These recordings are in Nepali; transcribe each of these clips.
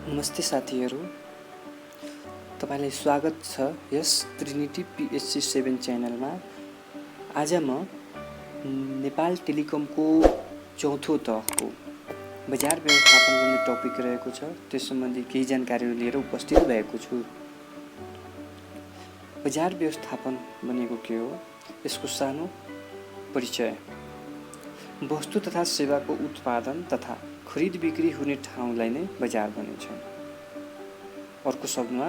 नमस्ते साथीहरू, तपाईलाई स्वागत छ यस ट्रिनिटी PHC 7 च्यानलमा। आज म नेपाल टेलिकमको चौथो तहको बजार व्यवस्थापन भन्ने टपिक रहेको छ, त्यस सम्बन्धी केही जानकारीहरू लिएर उपस्थित भएको छु। बजार व्यवस्थापन भनेको के हो? यसको सानो परिचय। वस्तु तथा सेवाको उत्पादन तथा खरिद बिक्री हुने ठाउँलाई नै बजार भनिन्छ। अर्को शब्दमा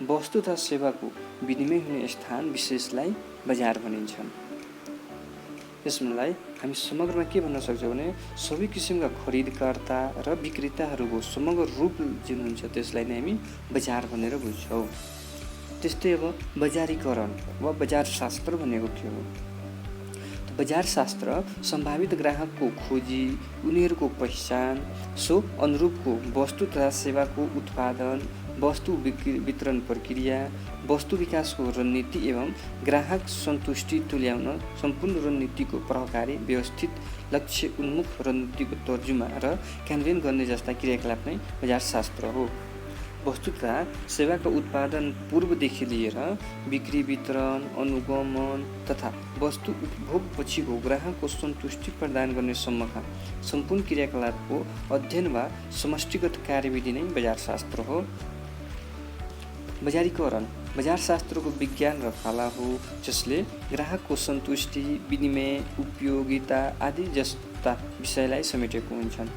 वस्तु तथा सेवाको विनिमय हुने स्थान विशेषलाई बजार भनिन्छ। यसलाई हामी समग्रमा के भन्न सक्छौँ भने सबै किसिमका खरिदकर्ता र विक्रेताहरूको समग्र रूप जुन हुन्छ त्यसलाई नै हामी बजार भनेर बुझ्छौँ। त्यस्तै अब बजारीकरण वा बजार शास्त्र भनेको के हो? बजार शास्त्र सम्भावित ग्राहकको खोजी, उनीहरूको पहिचान, सो अनुरूपको वस्तु तथा सेवाको उत्पादन, वस्तु वितरण प्रक्रिया, वस्तु विकासको रणनीति एवं ग्राहक सन्तुष्टि तुल्याउन सम्पूर्ण रणनीतिको प्रभावकारी व्यवस्थित लक्ष्य उन्मुख रणनीतिको तर्जुमा र कार्यान्वयन गर्ने जस्ता क्रियाकलाप नै बजार शास्त्र हो। वस्तु तथा सेवाको उत्पादन पूर्वदेखि लिएर बिक्री वितरण, अनुगमन तथा वस्तु उपभोग पछिको ग्राहकको सन्तुष्टि प्रदान गर्ने सम्मका सम्पूर्ण क्रियाकलापको अध्ययन वा समष्टिगत कार्यविधि नै बजार शास्त्र हो। बजारीकरण बजार शास्त्रको विज्ञान र कला हो, जसले ग्राहकको सन्तुष्टि, विनिमय, उपयोगिता आदि जस्ता विषयलाई समेटेको हुन्छन्।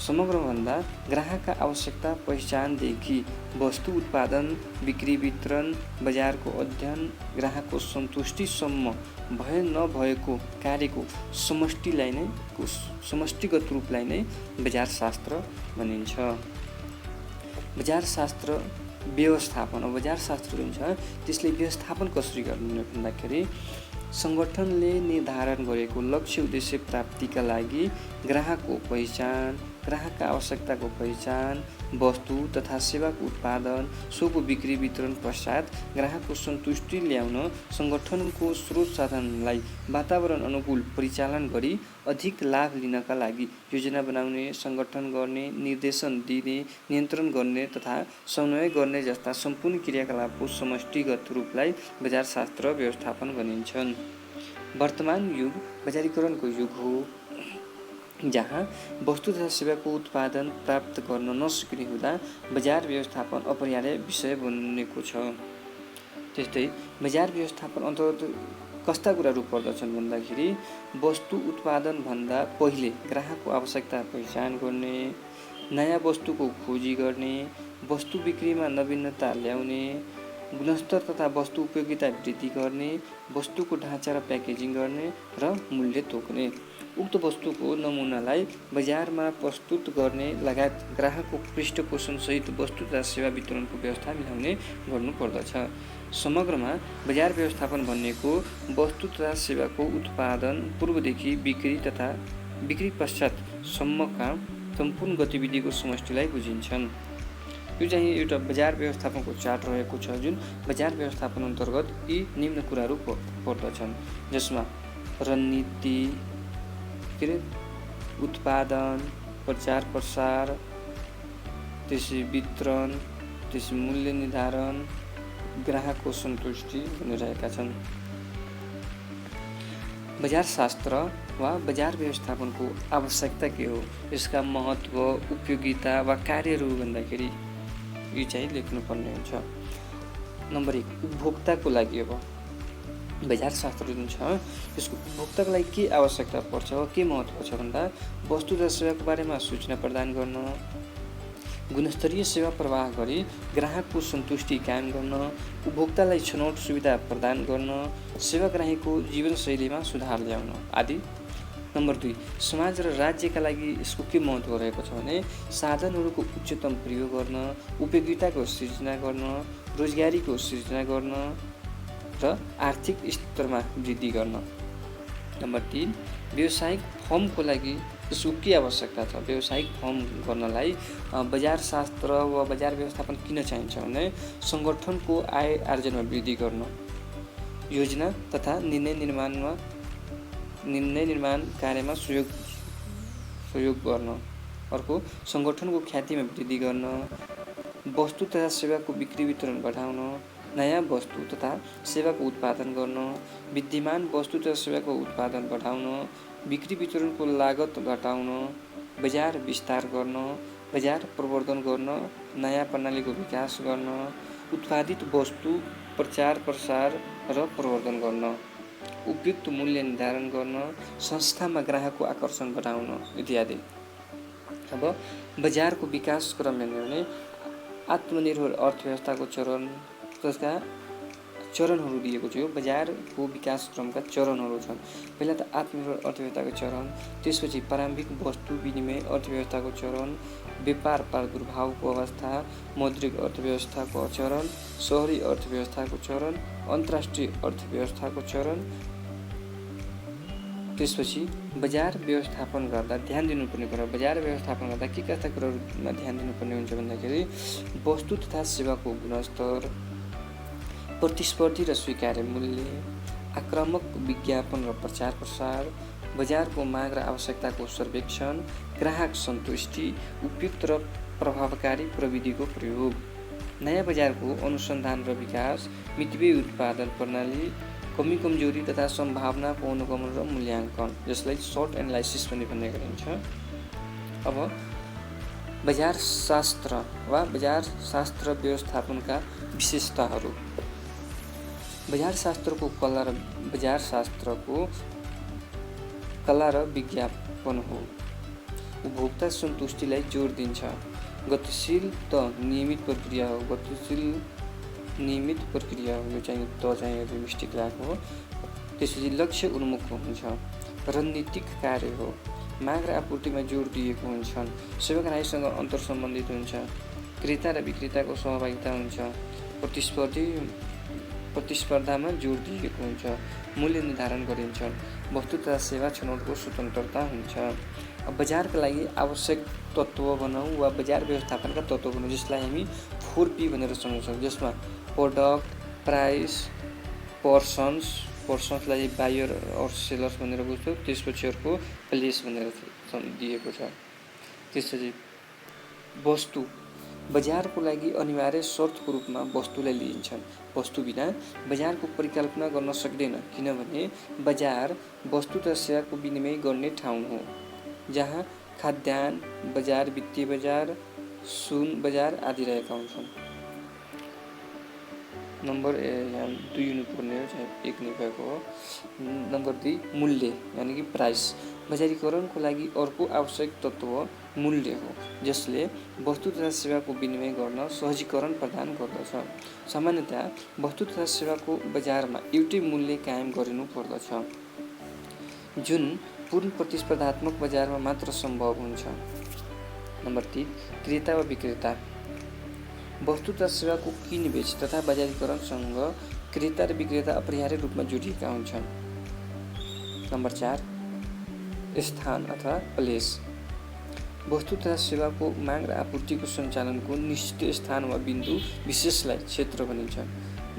समग्रभन्दा ग्राहकका आवश्यकता पहिचानदेखि वस्तु उत्पादन, बिक्री वितरण, बजारको अध्ययन, ग्राहकको सन्तुष्टिसम्म भए नभएको कार्यको समष्टिगत रूपलाई नै बजार शास्त्र भनिन्छ। बजार शास्त्र व्यवस्थापन, बजार शास्त्र जुन छ त्यसले व्यवस्थापन कसरी गर्ने भन्दाखेरि सङ्गठनले निर्धारण गरेको लक्ष्य उद्देश्य प्राप्तिका लागि ग्राहकको पहिचान, ग्राहकका आवश्यकताको पहिचान, वस्तु तथा सेवाको उत्पादन, सोको बिक्री वितरण पश्चात ग्राहकको सन्तुष्टि ल्याउन सङ्गठनको स्रोत साधनलाई वातावरण अनुकूल परिचालन गरी अधिक लाभ लिनका लागि योजना बनाउने, सङ्गठन गर्ने, निर्देशन दिने, नियन्त्रण गर्ने तथा समन्वय गर्ने जस्ता सम्पूर्ण क्रियाकलापको समष्टिगत रूपलाई बजार शास्त्र व्यवस्थापन भनिन्छन्। वर्तमान युग बजारीकरणको युग हो, जहाँ वस्तु तथा सेवाको उत्पादन प्राप्त गर्न नसकिने हुँदा बजार व्यवस्थापन अपरिहार्य विषय बनेको छ। त्यस्तै बजार व्यवस्थापन अन्तर्गत कस्ता कुराहरू पर्दछन् भन्दाखेरि वस्तु उत्पादनभन्दा पहिले ग्राहकको आवश्यकता पहिचान गर्ने, नयाँ वस्तुको खोजी गर्ने, वस्तु बिक्रीमा नवीनता ल्याउने, गुणस्तर तथा वस्तु उपयोगिता वृद्धि गर्ने, वस्तुको ढाँचा र प्याकेजिङ गर्ने र मूल्य तोक्ने, उक्त वस्तुको नमुनालाई बजारमा प्रस्तुत गर्ने लगायत ग्राहकको पृष्ठपोषणसहित वस्तु तथा सेवा वितरणको व्यवस्था मिलाउने गर्नुपर्दछ। समग्रमा बजार व्यवस्थापन भनेको वस्तु तथा सेवाको उत्पादन पूर्वदेखि बिक्री तथा बिक्री पश्चात सम्मका सम्पूर्ण गतिविधिको समष्टिलाई बुझिन्छन्। यो चाहिँ एउटा बजार व्यवस्थापनको चार्ट रहेको छ, जुन बजार व्यवस्थापन अन्तर्गत यी निम्न कुराहरू पर्दछन्, जसमा रणनीति, उत्पादन, प्रचार प्रसार, त्यसै वितरण, त्यसै मूल्य निर्धारण, ग्राहकको सन्तुष्टि रहेका छन्। बजार शास्त्र वा बजार व्यवस्थापनको आवश्यकता के हो, यसका महत्त्व, उपयोगिता वा कार्यहरू भन्दाखेरि यो चाहिँ लेख्नुपर्ने हुन्छ। नम्बर 1, उपभोक्ताको लागि अब बजार शास्त्र जुन छ यसको उपभोक्ताको लागि के आवश्यकता पर्छ, के महत्त्व छ भन्दा वस्तु र सेवाको बारेमा सूचना प्रदान गर्न, गुणस्तरीय सेवा प्रवाह गरी ग्राहकको सन्तुष्टि कायम गर्न, उपभोक्तालाई छनौट सुविधा प्रदान गर्न, सेवाग्राहीको जीवनशैलीमा सुधार ल्याउन आदि। नम्बर 2, समाज र राज्यका लागि यसको के महत्त्व रहेको छ भने साधनहरूको उच्चतम प्रयोग गर्न, उपयोगिताको सिर्जना गर्न, रोजगारीको सिर्जना गर्न र आर्थिक स्तरमा वृद्धि गर्न। नम्बर 3, व्यावसायिक फर्मको लागि यसको के आवश्यकता छ? व्यावसायिक फर्म गर्नलाई बजार शास्त्र वा बजार व्यवस्थापन किन चाहिन्छ भने सङ्गठनको आय आर्जनमा वृद्धि गर्न, योजना तथा निर्णय निर्माण कार्यमा सहयोग गर्न, अर्को सङ्गठनको ख्यातिमा वृद्धि गर्न, वस्तु तथा सेवाको बिक्री वितरण बढाउन, नयाँ वस्तु तथा सेवाको उत्पादन गर्न, विद्यमान वस्तु तथा सेवाको उत्पादन बढाउन, बिक्री वितरणको लागत घटाउन, बजार विस्तार गर्न, बजार प्रवर्धन गर्न, नयाँ प्रणालीको विकास गर्न, उत्पादित वस्तु प्रचार प्रसार र प्रवर्धन गर्न, उपयुक्त मूल्य निर्धारण गर्न, संस्थामा ग्राहकको आकर्षण बढाउन इत्यादि। अब बजारको विकास क्रम हेर्ने भने आत्मनिर्भर अर्थव्यवस्थाको चरण तथा चरणहरू दिएको छ। बजारको विकास क्रमका चरणहरू छन्। पहिला त आत्मनिर्भर अर्थव्यवस्थाको चरण, त्यसपछि प्रारम्भिक वस्तु विनिमय अर्थव्यवस्थाको चरण, व्यापार प्रादुर्भावको अवस्था, मौद्रिक अर्थव्यवस्थाको चरण, शहरी अर्थव्यवस्थाको चरण, अन्तर्राष्ट्रिय अर्थव्यवस्थाको चरण। त्यसपछि बजार व्यवस्थापन गर्दा ध्यान दिनुपर्ने कुरा, बजार व्यवस्थापन गर्दा के कस्ता कुराहरूमा ध्यान दिनुपर्ने हुन्छ भन्दाखेरि वस्तु तथा सेवाको गुणस्तर, प्रतिस्पर्धी र स्वीकार्य मूल्य, आक्रामक विज्ञापन र प्रचार प्रसार, बजारको माग र आवश्यकताको सर्वेक्षण, ग्राहक सन्तुष्टि, उपयुक्त र प्रभावकारी प्रविधिको प्रयोग, नयाँ बजारको अनुसन्धान र विकास, मितव्ययी उत्पादन प्रणाली, कमी कमजोरी तथा सम्भावनाको अनुगमन र मूल्याङ्कन, जसलाई सर्ट एनालाइसिस पनि भन्ने गरिन्छ। अब बजार शास्त्र वा बजार शास्त्र व्यवस्थापनका विशेषताहरू। बजार शास्त्रको कला र बजार शास्त्रको कला र विज्ञापन हो। उपभोक्ता सन्तुष्टिलाई जोड दिन्छ। गतिशील त नियमित प्रक्रिया हो। गतिशील नियमित प्रक्रिया हो। यो चाहिँ त चाहिँ मिस्टेक लागेको हो। त्यसपछि लक्ष्य उन्मुख हुन्छ। रणनीतिक कार्य हो। माग र आपूर्तिमा जोड दिएको हुन्छन्। सेवा ग्राहकसँग अन्तर सम्बन्धित हुन्छ। क्रेता र विक्रेताको सहभागिता हुन्छ। प्रतिस्पर्धामा जोड दिएको हुन्छ। मूल्य निर्धारण गरिन्छ। वस्तु तथा सेवा छनौटको स्वतन्त्रता हुन्छ। अब बजारका लागि आवश्यक तत्त्व बनाऊ वा बजार व्यवस्थापनका तत्त्व बनाऊ, जसलाई हामी 4P भनेर सम्झाउँछौँ, जसमा प्रोडक्ट, प्राइस, पर्सन्सलाई बायर और सेलर्स भनेर बुझ्छौँ। त्यसपछि अर्को प्लेस भनेर दिएको छ। त्यसपछि वस्तु, बजारको लागि अनिवार्य शर्तको रूपमा वस्तुलाई लिइन्छन्। वस्तु बिना बजारको परिकल्पना गर्न सक्दैन, किनभने बजार वस्तु तथा सेवाको विनिमय गर्ने ठाउँ हो, जहाँ खाद्यान्न बजार, वित्तीय बजार, सुन बजार आदि रहेका हुन्छन्। नम्बर 2 हुनुपर्ने हो, चाहे 1 नै भएको हो। नम्बर 2 मूल्य यानि कि प्राइस। बजारीकरणको लागि अर्को आवश्यक तत्त्व मूल्य हो, जसले वस्तु तथा सेवाको विनिमय गर्न सहजीकरण प्रदान गर्दछ। सामान्यतया वस्तु तथा सेवाको बजारमा एउटै मूल्य कायम गरिनु पर्दछ, जुन पूर्ण प्रतिस्पर्धात्मक बजारमा मात्र सम्भव हुन्छ। नम्बर 3 क्रेता वा विक्रेता। वस्तु तथा सेवाको किनबेच तथा बजारीकरणसँग क्रेता र विक्रेता अपरिहार्य रूपमा जोडिएका हुन्छन्। नम्बर 4 स्थान अथवा प्लेस। वस्तु तथा सेवाको माग र आपूर्तिको सञ्चालनको निश्चित स्थान वा बिन्दु विशेषलाई क्षेत्र भनिन्छ।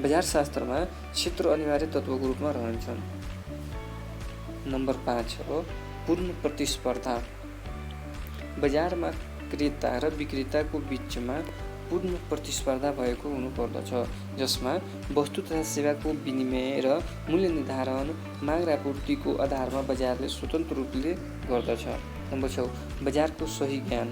बजार शास्त्रमा क्षेत्र अनिवार्य तत्त्वको रूपमा रहन्छन्। नम्बर 5 हो पूर्ण प्रतिस्पर्धा। बजारमा क्रेता र विक्रेताको बीचमा पूर्ण प्रतिस्पर्धा भएको हुनुपर्दछ, जसमा वस्तु तथा सेवाको विनिमय र मूल्य निर्धारण माग र आपूर्तिको आधारमा बजारले स्वतन्त्र रूपले गर्दछ। नम्बर 6 बजारको सही ज्ञान,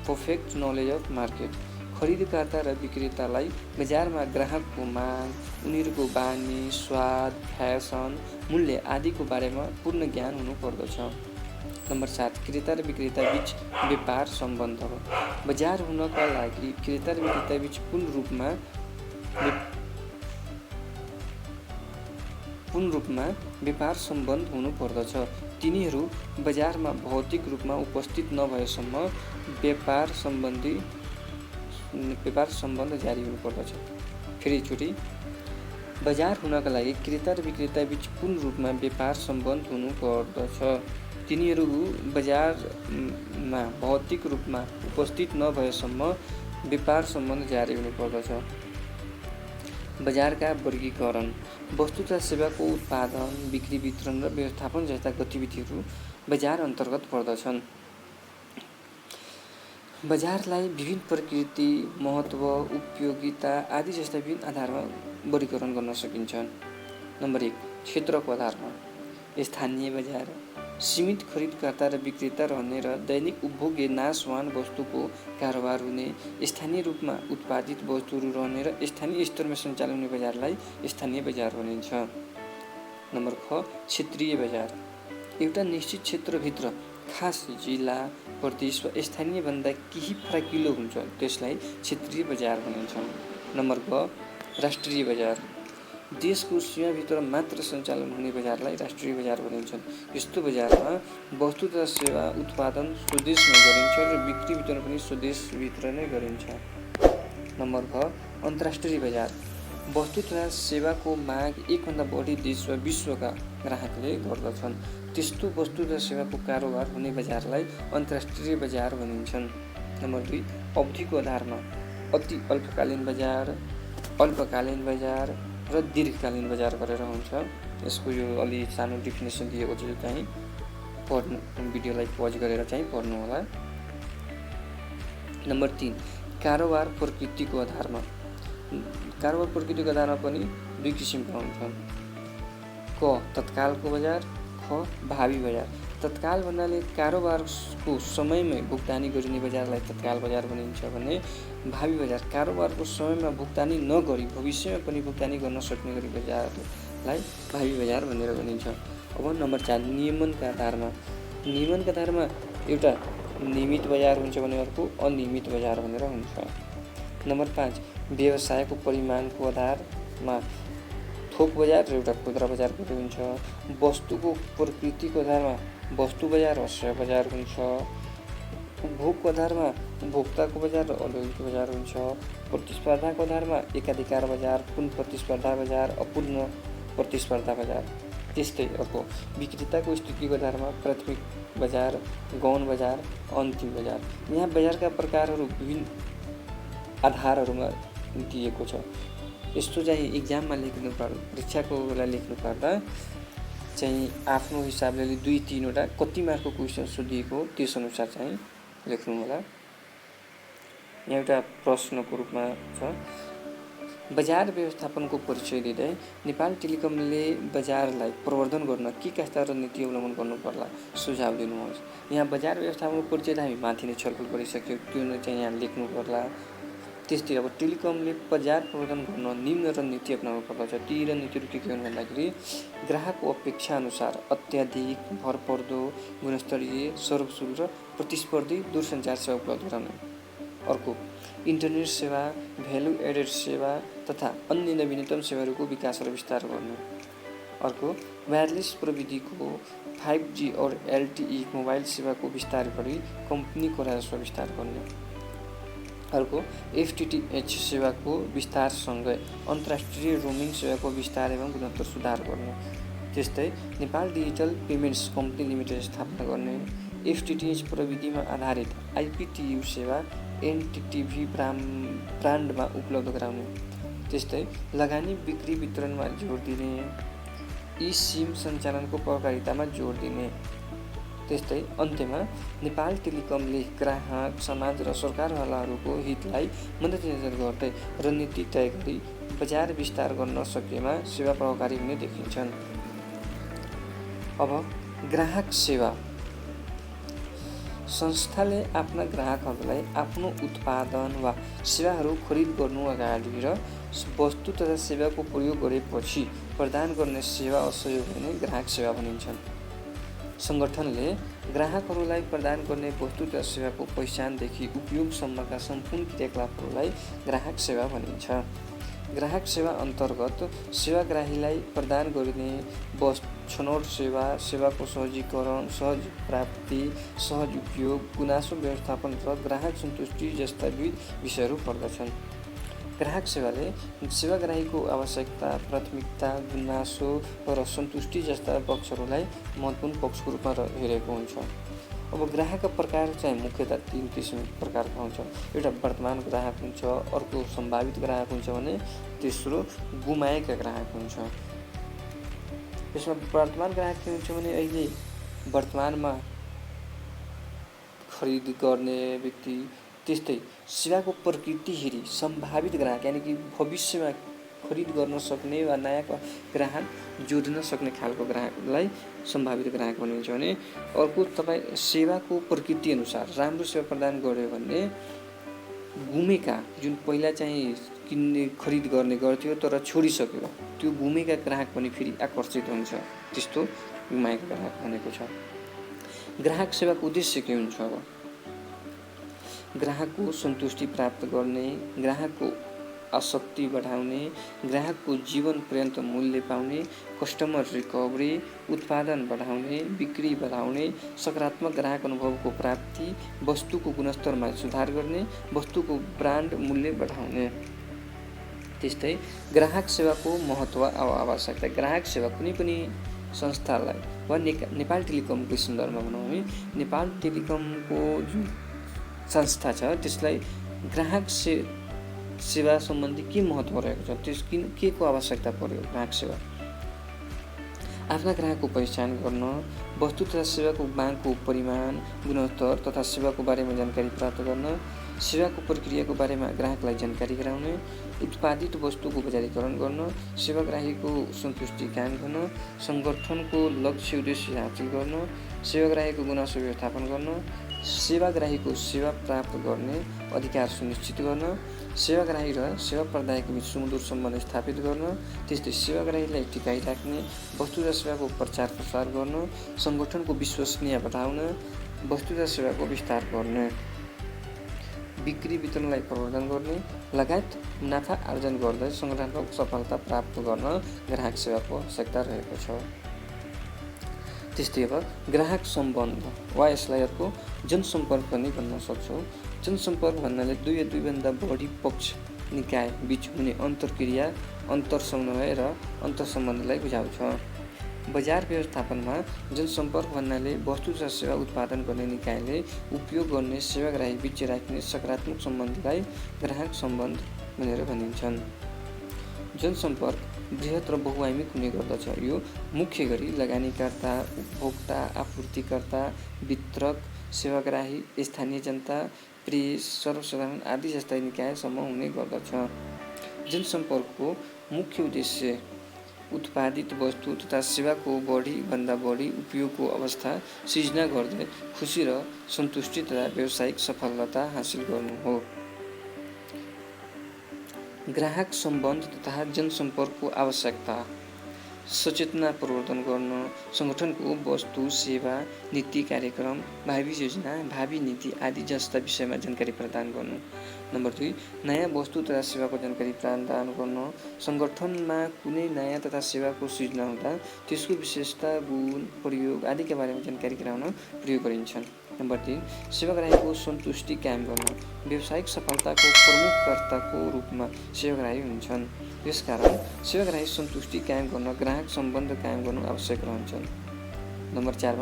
पर्फेक्ट नलेज अफ मार्केट। खरिदकर्ता र विक्रेतालाई बजारमा ग्राहकको माग, उनीहरूको बानी, स्वाद, फ्यासन, मूल्य आदिको बारेमा पूर्ण ज्ञान हुनुपर्दछ। नम्बर 7 क्रेता र विक्रेता बीच व्यापार सम्बन्ध हो। बजार हुनका लागि क्रेता र विक्रेता बीच पूर्ण रूपमा व्यापार सम्बन्ध हुनुपर्दछ। तिनीहरू बजारमा भौतिक रूपमा उपस्थित नभएसम्म व्यापार सम्बन्ध जारी हुनुपर्दछ। फेरि एकचोटि, बजार हुनका लागि क्रेता र विक्रेता बीच पूर्ण रूपमा व्यापार सम्बन्ध हुनुपर्दछ। तिनीहरू बजारमा भौतिक रूपमा उपस्थित नभएसम्म व्यापार सम्बन्ध जारी हुनुपर्दछ। बजारका वर्गीकरण। वस्तु तथा सेवाको उत्पादन, बिक्री, वितरण र व्यवस्थापन जस्ता गतिविधिहरू बजार अन्तर्गत पर्दछन्। बजारलाई विभिन्न प्रकृति, महत्त्व, उपयोगिता आदि जस्ता विभिन्न आधारमा वर्गीकरण गर्न सकिन्छ। नम्बर 1, क्षेत्रको आधारमा। स्थानीय बजार सीमित खरिदकर्ता र विक्रेता रहने र दैनिक उपभोग्य नाशवान वस्तुको कारोबार हुने, स्थानीय रूपमा उत्पादित वस्तुहरू रहने र स्थानीय स्तरमा सञ्चालन हुने बजारलाई स्थानीय बजार भनिन्छ। नम्बर ख, क्षेत्रीय बजार। एउटा निश्चित क्षेत्रभित्र खास जिल्ला, प्रदेश वा स्थानीय भन्दा केही फराकिलो हुन्छ, त्यसलाई क्षेत्रीय बजार भनिन्छ। नम्बर ग, राष्ट्रिय बजार। देशको सीमाभित्र मात्र सञ्चालन हुने बजारलाई राष्ट्रिय बजार भनिन्छ। यस्तो बजारमा वस्तु तथा सेवा उत्पादन स्वदेशमा गरिन्छ र बिक्री वितरण पनि स्वदेशभित्र नै गरिन्छ। नम्बर घ, अन्तर्राष्ट्रिय बजार। वस्तु तथा सेवाको माग एकभन्दा बढी देश वा विश्वका ग्राहकले गर्दछन्, त्यस्तो वस्तु तथा सेवाको कारोबार हुने बजारलाई अन्तर्राष्ट्रिय बजार भनिन्छन्। नम्बर 2, अवधिको आधारमा। अति अल्पकालीन बजार, अल्पकालीन बजार र दीर्घकालीन बजार गरेर हुन्छ। यसको यो अलि सानो डेफिनेसन दिएको छ, चाहिँ पढ्नु, भिडियोलाई पज गरेर चाहिँ पढ्नु होला। नम्बर 3, कारोबार प्रकृतिको आधारमा। कारोबार प्रकृतिको आधारमा पनि दुई किसिमका हुन्छन्। क, तत्कालको बजार, ख, भावी बजार। तत्काल भन्नाले कारोबारको समयमै भुक्तानी गरिने बजारलाई तत्काल बजार भनिन्छ भने भावी बजार कारोबारको समयमा भुक्तानी नगरी भविष्यमा पनि भुक्तानी गर्न सक्ने गरी बजारलाई भावी बजार भनेर भनिन्छ। अब नम्बर 4, नियमनका आधारमा। नियमनका आधारमा एउटा नियमित बजार हुन्छ भने अर्को अनियमित बजार भनेर हुन्छ। नम्बर 5, व्यवसायको परिमाणको आधारमा थोक बजार र एउटा खुद्रा बजार हुन्छ। वस्तुको प्रकृतिको आधारमा वस्तु बजार र सेवा बजार हुन्छ। उपभोगको आधारमा उपभोक्ताको बजार र औद्योगिक बजार हुन्छ। प्रतिस्पर्धाको आधारमा एकाधिकार बजार, पूर्ण प्रतिस्पर्धा बजार, अपूर्ण प्रतिस्पर्धा बजार। त्यस्तै अर्को विक्रेताको स्थितिको आधारमा प्राथमिक बजार, गौण बजार, अन्तिम बजार। यहाँ बजारका प्रकारहरू विभिन्न आधारहरूमा दिएको छ। यस्तो चाहिँ इक्जाममा परीक्षाको बेला लेख्नु पर्दा चाहिँ आफ्नो हिसाबले 2-3 वटा कति मार्कको क्वेसन सोधिएको हो त्यस अनुसार चाहिँ लेख्नु होला। यहाँ एउटा प्रश्नको रूपमा छ, बजार व्यवस्थापनको परिचय दिँदै नेपाल टेलिकमले बजारलाई प्रवर्धन गर्न के कस्ता रणनीति अवलम्बन गर्नु पर्ला, सुझाव दिनुहोस्। यहाँ बजार व्यवस्थापनको परिचय त हामी माथि नै छलफल गरिसक्यौँ, त्यो चाहिँ यहाँ लेख्नु पर्ला। त्यस्तै अब टेलिकमले बजार प्रवर्धन गर्न निम्न रणनीति अपनाउनु पर्दछ। ती रणनीतिहरू के हुन् भन्दाखेरि ग्राहकको अपेक्षा अनुसार अत्याधिक भरपर्दो, गुणस्तरीय, सर्वसुलभ र प्रतिस्पर्धी दूरसञ्चार सेवा उपलब्ध गराउनु। अर्को इन्टरनेट सेवा, भ्यालु एडेड सेवा तथा अन्य नवीनतम सेवाहरूको विकास र विस्तार गर्नु। अर्को वायरलेस प्रविधिको 5G और LTE मोबाइल सेवाको विस्तार गरी कम्पनीको राजस्व विस्तार गर्ने। अर्को FTTH सेवाको विस्तारसँगै अन्तर्राष्ट्रिय रोमिङ सेवाको विस्तार एवं गुणस्तर सुधार गर्ने। त्यस्तै Nepal digital payments company limited स्थापना गर्ने। FTTH प्रविधिमा आधारित IPTU सेवा NTTV ब्रान्डमा उपलब्ध गराउने। त्यस्तै लगानी बिक्री वितरणमा जोड दिने, eSIM सञ्चालनको प्रभावकारितामा जोड दिने। त्यस्तै अन्त्यमा नेपाल टेलिकमले ग्राहक, समाज र सरकारवालाहरूको हितलाई मध्यनजर गर्दै रणनीति तय गरी बजार विस्तार गर्न सकेमा सेवा प्रभावकारी हुने देखिन्छन्। अब ग्राहक सेवा। संस्थाले आफ्ना ग्राहकहरूलाई आफ्नो उत्पादन वा सेवाहरू खरिद गर्नु अगाडि र वस्तु तथा सेवाको प्रयोग गरेपछि प्रदान गर्ने सेवा असहयोग नै ग्राहक सेवा भनिन्छन्। सङ्गठनले ग्राहकहरूलाई प्रदान गर्ने वस्तु तथा सेवाको पहिचानदेखि उपयोगसम्मका सम्पूर्ण क्रियाकलापहरूलाई ग्राहक सेवा भनिन्छ। ग्राहक सेवा अन्तर्गत सेवाग्राहीलाई प्रदान गरिने छनौट सेवा, सेवाको सहजीकरण, सहज प्राप्ति, सहज उपयोग, गुनासो व्यवस्थापन र ग्राहक सन्तुष्टि जस्ता विविध विषयहरू पर्दछन्। ग्राहक सेवाले सेवाग्राहीको आवश्यकता, प्राथमिकता, गुनासो र सन्तुष्टि जस्ता पक्षहरूलाई महत्त्वपूर्ण पक्षको रूपमा हेरेको हुन्छ। अब ग्राहकका प्रकार चाहिँ मुख्यतः 3 किसिमका प्रकारका हुन्छ। एउटा वर्तमान ग्राहक हुन्छ, अर्को सम्भावित ग्राहक हुन्छ भने तेस्रो गुमाएका ग्राहक हुन्छ। यसमा वर्तमान ग्राहक के हुन्छ भने अहिले वर्तमानमा खरिद गर्ने व्यक्ति त्यस्तै सेवाको प्रकृति हेरी सम्भावित ग्राहक यानि कि भविष्यमा खरिद गर्न सक्ने वा नयाँ ग्राहक जोड्न सक्ने खालको ग्राहकलाई सम्भावित ग्राहक भनिन्छ भने अर्को तपाईँ सेवाको प्रकृति अनुसार राम्रो सेवा प्रदान गर्यो भने गुमेका जुन पहिला चाहिँ किन्ने खरिद गर्ने गर्थ्यो तर छोडिसक्यो त्यो गुमेका ग्राहक पनि फेरि आकर्षित हुन्छ, त्यस्तो गुमाएको ग्राहक भनेको छ। ग्राहक सेवाको उद्देश्य के हुन्छ? अब ग्राहकको सन्तुष्टि प्राप्त गर्ने, ग्राहकको आसक्ति बढाउने, ग्राहकको जीवन पर्यन्त मूल्य पाउने, कस्टमर रिकभरी, उत्पादन बढाउने, बिक्री बढाउने, सकारात्मक ग्राहक अनुभवको प्राप्ति, वस्तुको गुणस्तरमा सुधार गर्ने, वस्तुको ब्रान्ड मूल्य बढाउने। त्यस्तै ग्राहक सेवाको महत्त्व अब आवश्यकता। ग्राहक सेवा कुनै पनि संस्थालाई वा नेपाल टेलिकमको सन्दर्भमा भनौँ भने नेपाल टेलिकमको जुन संस्था छ त्यसलाई ग्राहक सेवा सम्बन्धी के महत्त्व रहेको छ, त्यस के को आवश्यकता पर्यो? ग्राहक सेवा आफ्ना ग्राहकको पहिचान गर्न, वस्तु तथा सेवाको मागको परिमाण, गुणस्तर तथा सेवाको बारेमा जानकारी प्राप्त गर्न, सेवाको प्रक्रियाको बारेमा ग्राहकलाई जानकारी गराउने, उत्पादित वस्तुको बजारीकरण गर्न, सेवाग्राहीको सन्तुष्टि कायम गर्न, सङ्गठनको लक्ष्य उद्देश्य हासिल गर्न, सेवाग्राहीको गुनासो व्यवस्थापन गर्न, सेवाग्राहीको सेवा प्राप्त गर्ने अधिकार सुनिश्चित गर्न, सेवाग्राही र सेवा प्रदायकको बीच सुमधुर सम्बन्ध स्थापित गर्न, त्यस्तै सेवाग्राहीलाई टिकाइ राख्ने, वस्तु र सेवाको प्रचार प्रसार गर्न, सङ्गठनको विश्वसनीय बढाउन, वस्तु र सेवाको विस्तार गर्ने, बिक्री वितरणलाई प्रवर्धन गर्ने लगायत मुनाफा आर्जन गर्दै सङ्गठनको सफलता प्राप्त गर्न ग्राहक सेवाको आवश्यकता रहेको छ। त्यस्तै अब ग्राहक सम्बन्ध वा यसलाई अर्को जनसम्पर्क पनि भन्न सक्छौँ। जनसम्पर्क भन्नाले दुई या दुईभन्दा बढी पक्ष निकाय बीच हुने अन्तर्क्रिया, अन्तर्समन्वय र अन्तर्सम्बन्धलाई बुझाउँछ। बजार व्यवस्थापनमा जनसम्पर्क भन्नाले वस्तु र सेवा उत्पादन गर्ने निकायले उपयोग गर्ने सेवाग्राही बीच राख्ने सकारात्मक सम्बन्धलाई ग्राहक सम्बन्ध भनेर भनिन्छन्। जनसम्पर्क बृहत र बहुआयामिक हुने गर्दछ। यो मुख्य गरी लगानीकर्ता, उपभोक्ता, आपूर्तिकर्ता, वितरक, सेवाग्राही, स्थानीय जनता, प्रेस, सर्वसाधारण आदि जस्ता निकायसम्म हुने गर्दछ। जनसम्पर्कको मुख्य उद्देश्य उत्पादित वस्तु तथा सेवाको बढीभन्दा बढी उपयोगको अवस्था सिर्जना गर्दै खुसी र सन्तुष्टि तथा व्यावसायिक सफलता हासिल गर्नु हो। ग्राहक सम्बन्ध तथा जनसम्पर्कको आवश्यकता सचेतना प्रवर्धन गर्न, सङ्गठनको वस्तु, सेवा, नीति, कार्यक्रम, भावी योजना, भावी नीति आदि जस्ता विषयमा जानकारी प्रदान गर्नु। नम्बर 2 नयाँ वस्तु तथा सेवाको जानकारी प्रदान गर्न, सङ्गठनमा कुनै नयाँ तथा सेवाको सृजना हुँदा त्यसको विशेषता, गुण, प्रयोग आदिका बारेमा जानकारी गराउन प्रयोग गरिन्छन्। नम्बर 3 सेवाग्राहीको सन्तुष्टि कायम गर्न, व्यावसायिक सफलताको प्रमुखकर्ताको रूपमा सेवाग्राही हुन्छन्। यसकारण सेवाग्राही सन्तुष्टि कायम गर्न ग्राहक सम्बन्ध कायम गर्नु आवश्यक रहन्छ। नम्बर 4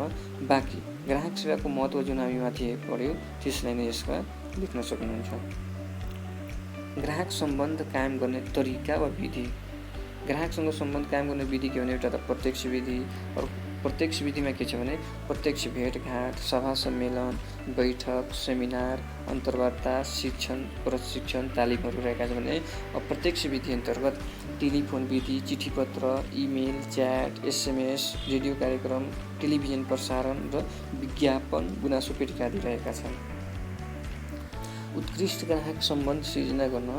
बाँकी ग्राहक सेवाको महत्त्व जुन हामी माथि पढ्यो त्यसलाई नै यसमा लेख्न सक्नुहुन्छ। ग्राहक सम्बन्ध कायम गर्ने तरिका वा विधि। ग्राहकसँग सम्बन्ध कायम गर्ने विधि के भने एउटा त प्रत्यक्ष विधि। प्रत्यक्ष विधिमा के छ भने प्रत्यक्ष भेटघाट, सभा सम्मेलन, बैठक, सेमिनार, अन्तर्वार्ता, शिक्षण, प्रशिक्षण, तालिमहरू रहेका छन् भने अप्रत्यक्ष विधि अन्तर्गत टेलिफोन विधि, चिठीपत्र, इमेल, च्याट, एसएमएस, रेडियो कार्यक्रम, टेलिभिजन प्रसारण र विज्ञापन, गुनासो पेटिका आदि रहेका छन्। उत्कृष्ट ग्राहक सम्बन्ध सिर्जना गर्न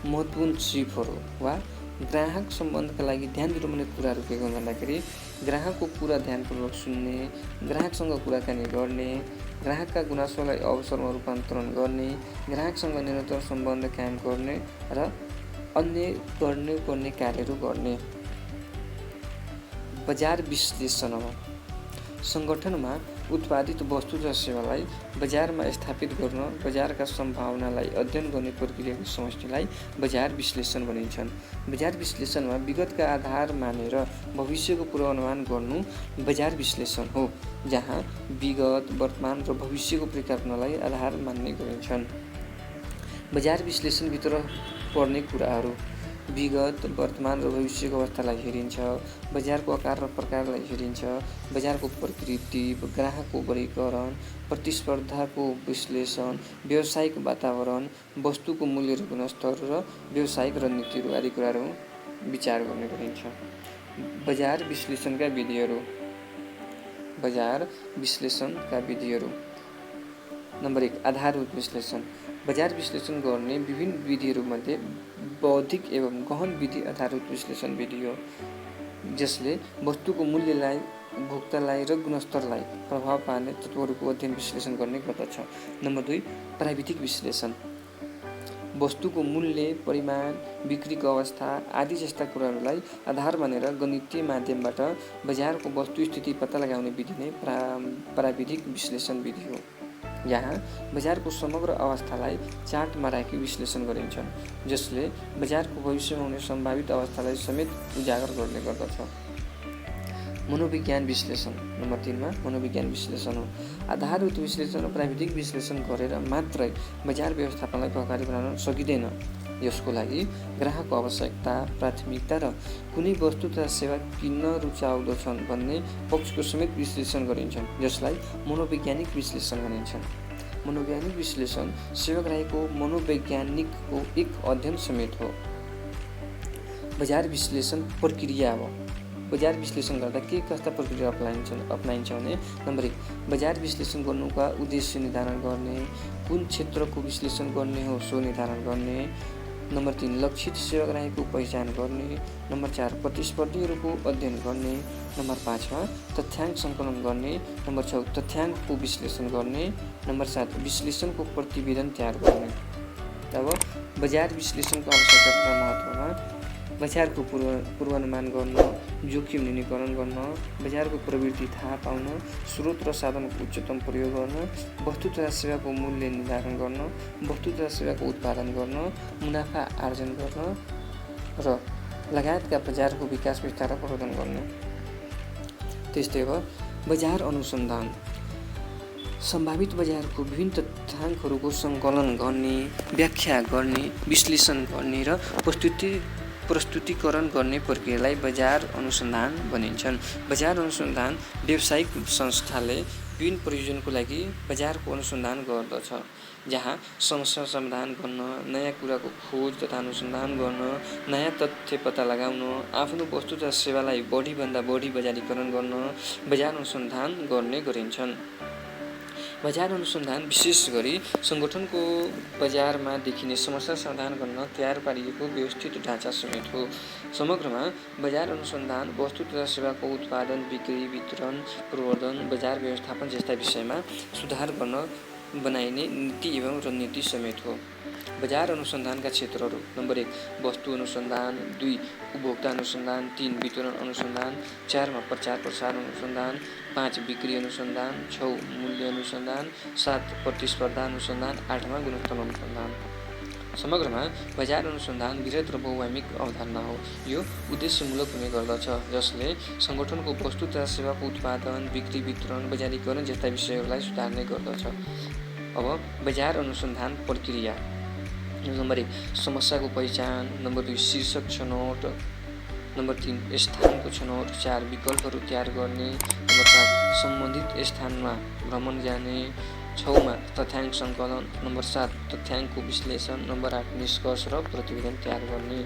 महत्त्वपूर्ण सिपहरू वा ग्राहक सम्बन्धका लागि ध्यान दिनुपर्ने कुराहरू के भन्दाखेरि ग्राहकको कुरा ध्यानपूर्वक सुन्ने, ग्राहकसँग कुराकानी गर्ने, ग्राहकका गुनासोलाई अवसरमा रूपान्तरण गर्ने, ग्राहकसँग निरन्तर सम्बन्ध कायम गर्ने र अन्य गर्नुपर्ने कार्यहरू गर्ने। बजार विश्लेषणमा सङ्गठनमा उत्पादित वस्तु र सेवालाई बजारमा स्थापित गर्न बजारका सम्भावनालाई अध्ययन गर्ने प्रक्रियाको समष्टिलाई बजार विश्लेषण भनिन्छन्। बजार विश्लेषणमा विगतका आधार मानेर भविष्यको पूर्वानुमान गर्नु बजार विश्लेषण हो, जहाँ विगत, वर्तमान र भविष्यको परिकल्पनालाई आधार मान्ने गरिन्छन्। बजार विश्लेषणभित्र पर्ने कुराहरू विगत, वर्तमान र भविष्यको अवस्थालाई हेरिन्छ। बजारको आकार र प्रकारलाई हेरिन्छ। बजारको प्रकृति, ग्राहकको वर्गीकरण, प्रतिस्पर्धाको विश्लेषण, व्यावसायिक वातावरण, वस्तुको मूल्य र गुणस्तर र व्यावसायिक रणनीतिहरू आदि कुराहरू विचार गर्ने गरिन्छ। बजार विश्लेषणका विधिहरू। बजार विश्लेषणका विधिहरू। नम्बर 1 आधारभूत विश्लेषण। बजार विश्लेषण गर्ने विभिन्न विधिहरूमध्ये बौद्धिक एवं गहन विधि आधारभूत विश्लेषण विधि हो, जसले वस्तुको मूल्यलाई, उपभोक्तालाई र गुणस्तरलाई प्रभाव पार्ने तत्त्वहरूको अध्ययन विश्लेषण गर्ने गर्दछ। नम्बर 2 प्राविधिक विश्लेषण। वस्तुको मूल्य, परिमाण, बिक्रीको अवस्था आदि जस्ता कुराहरूलाई आधार मानेर गणितीय माध्यमबाट बजारको वस्तुस्थिति पत्ता लगाउने विधि नै प्राविधिक विश्लेषण विधि हो। यहाँ बजारको समग्र अवस्थालाई चार्टमा राखी विश्लेषण गरिन्छ, जसले बजारको भविष्यमा हुने सम्भावित अवस्थालाई समेत उजागर गर्ने गर्दछ। मनोविज्ञान विश्लेषण। नम्बर 3 मा मनोविज्ञान विश्लेषण हो। आधारभूत विश्लेषण र प्राविधिक विश्लेषण गरेर मात्रै बजार व्यवस्थापनलाई प्रभावकारी बनाउन सकिँदैन। यसको लागि ग्राहकको आवश्यकता, प्राथमिकता र कुनै वस्तु तथा सेवा किन्न रुचाउँदछन् भन्ने पक्षको समेत विश्लेषण गरिन्छ, जसलाई मनोवैज्ञानिक विश्लेषण भनिन्छ। मनोवैज्ञानिक विश्लेषण सेवाग्राहीको मनोवैज्ञानिकको एक अध्ययन समेत हो। बजार विश्लेषण प्रक्रिया हो। बजार विश्लेषण गर्दा के कस्ता प्रक्रिया अपनाइन्छ भने नम्बर 1 बजार विश्लेषण गर्नुका उद्देश्य निर्धारण गर्ने, कुन क्षेत्रको विश्लेषण गर्ने हो सो निर्धारण गर्ने। नम्बर 3 लक्षित सेवाग्राहीको पहिचान गर्ने। नम्बर 4 प्रतिस्पर्धीहरूको अध्ययन गर्ने। नम्बर 5 मा तथ्याङ्क सङ्कलन गर्ने। नम्बर 6 तथ्याङ्कको विश्लेषण गर्ने। नम्बर 7 विश्लेषणको प्रतिवेदन तयार गर्ने। अब बजार विश्लेषणको आवश्यकता र महत्त्वमा बजारको पूर्वानुमान गर्न, जोखिम न्यूनीकरण गर्न, बजारको प्रवृत्ति थाहा पाउन, स्रोत र साधनको उच्चतम प्रयोग गर्न, वस्तु तथा सेवाको मूल्य निर्धारण गर्न, वस्तु तथा सेवाको उत्पादन गर्न, मुनाफा आर्जन गर्न र लगायतका बजारको विकास विस्तार र प्रवर्धन गर्न। त्यस्तै हो बजार अनुसन्धान। सम्भावित बजारको विभिन्न तथ्याङ्कहरूको सङ्कलन गर्ने, व्याख्या गर्ने, विश्लेषण गर्ने र प्रस्तुतीकरण गर्ने प्रक्रियालाई बजार अनुसन्धान भनिन्छन्। बजार अनुसन्धान व्यावसायिक संस्थाले विभिन्न प्रयोजनको लागि बजारको अनुसन्धान गर्दछ, जहाँ समस्या समाधान गर्न, नयाँ कुराको खोज तथा अनुसन्धान गर्न, नयाँ तथ्य पत्ता लगाउन, आफ्नो वस्तु तथा सेवालाई बढीभन्दा बढी बजारीकरण गर्न बजार अनुसन्धान गर्ने गरिन्छन्। बजार अनुसन्धान विशेष गरी सङ्गठनको बजारमा देखिने समस्या समाधान गर्न तयार पारिएको व्यवस्थित ढाँचा समेत हो। समग्रमा बजार अनुसन्धान वस्तु तथा सेवाको उत्पादन, बिक्री, वितरण, प्रवर्धन, बजार व्यवस्थापन जस्ता विषयमा सुधार गर्न बनाइने नीति एवं रणनीति समेत हो। बजार अनुसन्धानका क्षेत्रहरू। नम्बर 1 वस्तु अनुसन्धान, 2 उपभोक्ता अनुसन्धान, 3 वितरण अनुसन्धान, 4 मा प्रचार प्रसार अनुसन्धान, 5 बिक्री अनुसन्धान, 6 मूल्य अनुसन्धान, 7 प्रतिस्पर्धा अनुसन्धान, 8 मा गुणस्तर अनुसन्धान। समग्रमा बजार अनुसन्धान वृहत र बहुआयामिक अवधारणा हो। यो उद्देश्यमूलक हुने गर्दछ, जसले सङ्गठनको वस्तु तथा सेवाको उत्पादन, बिक्री, वितरण, बजारीकरण जस्ता विषयहरूलाई सुधार्ने गर्दछ। अब बजार अनुसन्धान प्रक्रिया। नम्बर 1 समस्याको पहिचान। नम्बर 2 शीर्षक छनौट। नम्बर 3 स्थानको छनौट। 4 विकल्पहरू तयार गर्ने। नम्बर 5 सम्बन्धित स्थानमा भ्रमण जाने। 6 मा तथ्याङ्क सङ्कलन। नम्बर 7 तथ्याङ्कको विश्लेषण। नम्बर 8 निष्कर्ष र प्रतिवेदन तयार गर्ने।